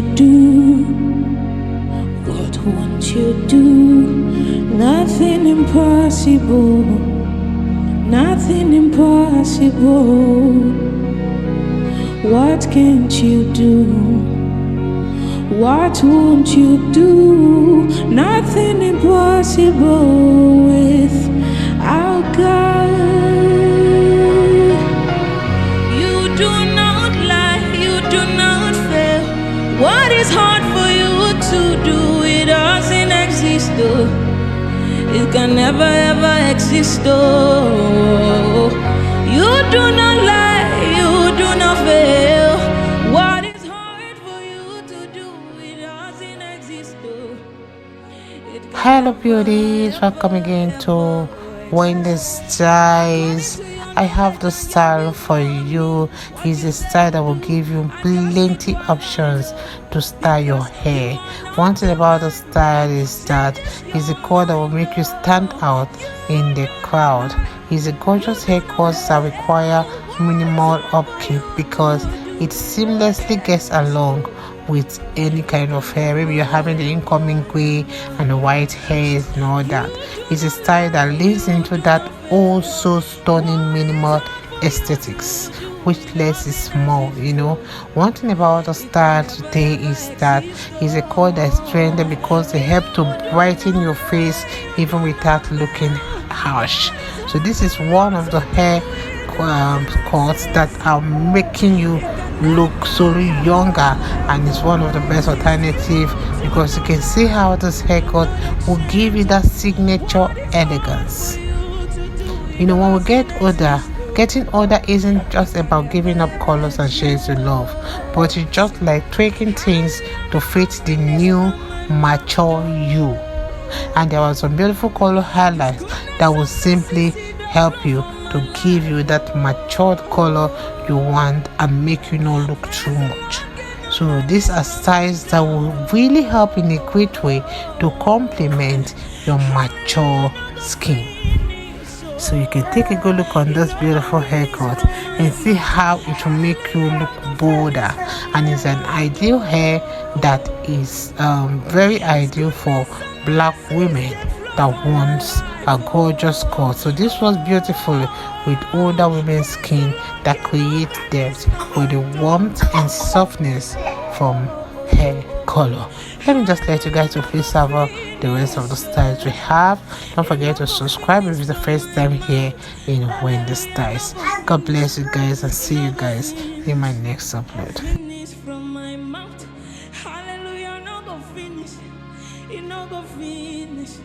you do? What won't you do? Nothing impossible, nothing impossible. What can't you do? What won't you do? Nothing impossible with our God. You do not lie, you do not fail. What is hard for you to do? It doesn't exist, though. It can never ever exist, though. You do not lie, you do not fail. What is hard for you to do? It doesn't exist, though. Hello beauties, welcome again to Wendy Styles. I have the style for you. It's a style that will give you plenty options to style your hair. One thing about the style is that it's a cut that will make you stand out in the crowd. It's a gorgeous haircut that require minimal upkeep because it seamlessly gets along with any kind of hair. Maybe you're having the incoming gray and the white hairs and all that. It's a style that leads into that also stunning minimal aesthetics, which less is more. One thing about the style today is that it's a cut that's trendy because they help to brighten your face even without looking harsh. So this is one of the hair cuts that are making you look so younger, and it's one of the best alternative because you can see how this haircut will give you that signature elegance. When we get older, getting older isn't just about giving up colors and shades you love, but it's just like tweaking things to fit the new mature you. And there are some beautiful color highlights that will simply help you to give you that matured color you want and make you not look too much. So these are styles that will really help in a great way to complement your mature skin. So you can take a good look on this beautiful haircut and see how it will make you look bolder, and it's an ideal hair that is very ideal for black women that wants a gorgeous cut. So this was beautiful with older women's skin that creates depth with the warmth and softness from hair color. Let me just let you guys to please savor the rest of the styles we have. Don't forget to subscribe if it's the first time here in Wendy Styles. God bless you guys and see you guys in my next upload.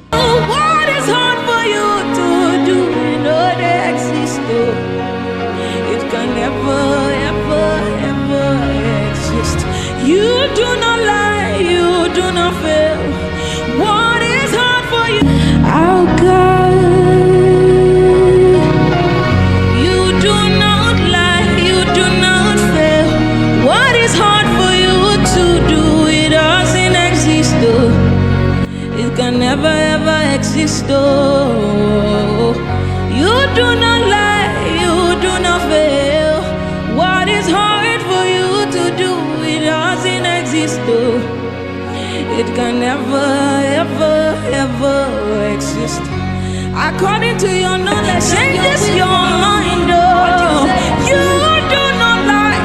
What is hard for you to do? They exist, though. It can never, ever, ever exist. You do not lie, you do not fail. What is hard for you? Our God. You do not lie, you do not fail. What is hard for you to do? It doesn't exist, though. It can never ever exist, though. You do not lie, you do not fail. What is hard for you to do? It doesn't exist, though. It can never ever ever exist. According to your knowledge, changes your mind, oh. You do not lie,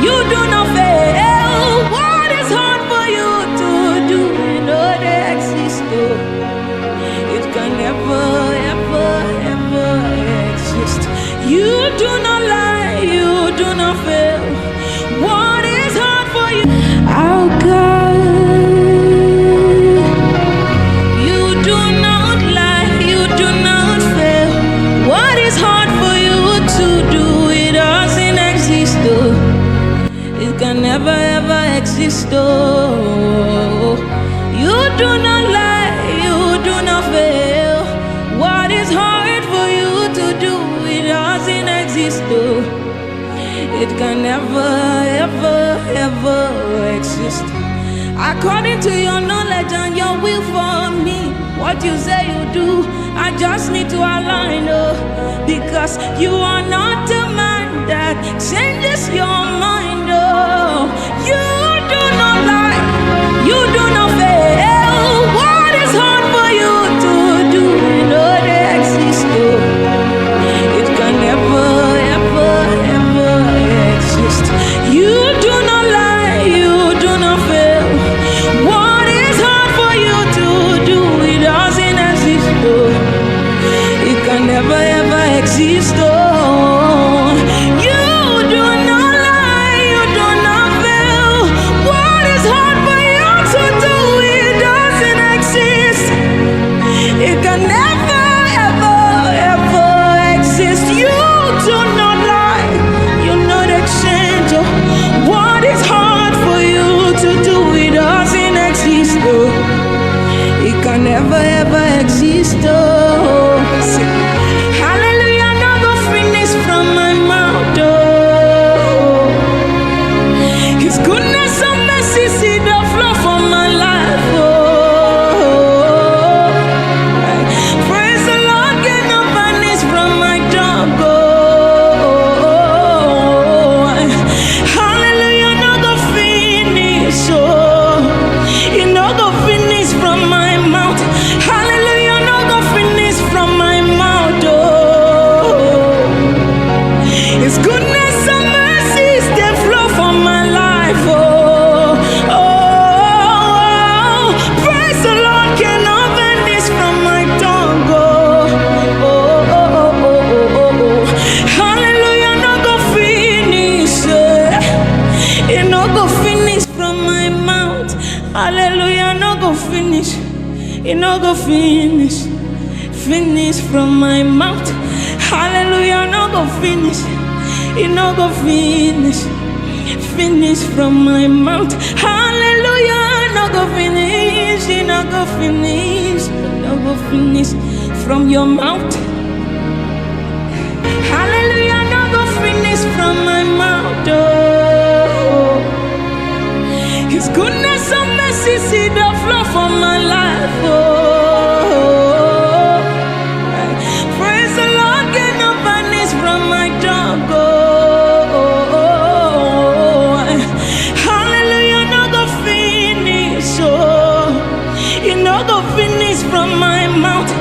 you do not fail. What is hard for you to do? They exist, though. It can never, ever, ever exist. You do not lie, you do not fail. What is hard for you? Our God. You do not lie, you do not fail. What is hard for you to do? It doesn't exist, though. It can never, ever exist, though. You do not lie, you do not fail. What is hard for you to do? It doesn't exist, though. It can never, ever, ever exist. According to your knowledge and your will for me, what you say you do, I just need to align, oh. Because you are not a man that changes your mind, oh. You do not lie. never ever exist. Oh, hallelujah, no go finish from my mouth. Oh, His goodness and mercy see the flow from my life. Oh, praise the Lord, get no vanish from my tongue. Oh, hallelujah, no go finish. Oh, you no go finish from my mouth. Hallelujah, no go finish from my mouth. Oh, His goodness and mercies they flow from my life. Oh, praise the Lord, cannot vanish from my tongue. Hallelujah, no go finish. It no go finish from my mouth. Hallelujah, no go finish. It no go finish. Finish from my mouth. Hallelujah, no go finish. It no go finish. Finish from my mouth. Hallelujah, no go finish. It no go finish. No go finish from your mouth. Hallelujah, no go finish from my mouth. Oh, His goodness and mercy see the flow from my life. Oh, praise the Lord, get no vanish from my tongue. Oh, hallelujah, no go finish. Oh, you no go finish from my mouth.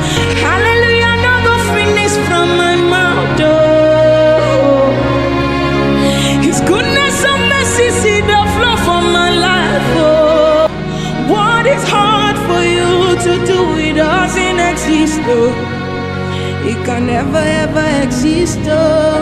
Hallelujah, no go finish from my mouth. Oh, His goodness and mercy see the flow from my life. Oh, what is hard for you to do? It doesn't exist. Oh, it can never ever exist. Oh,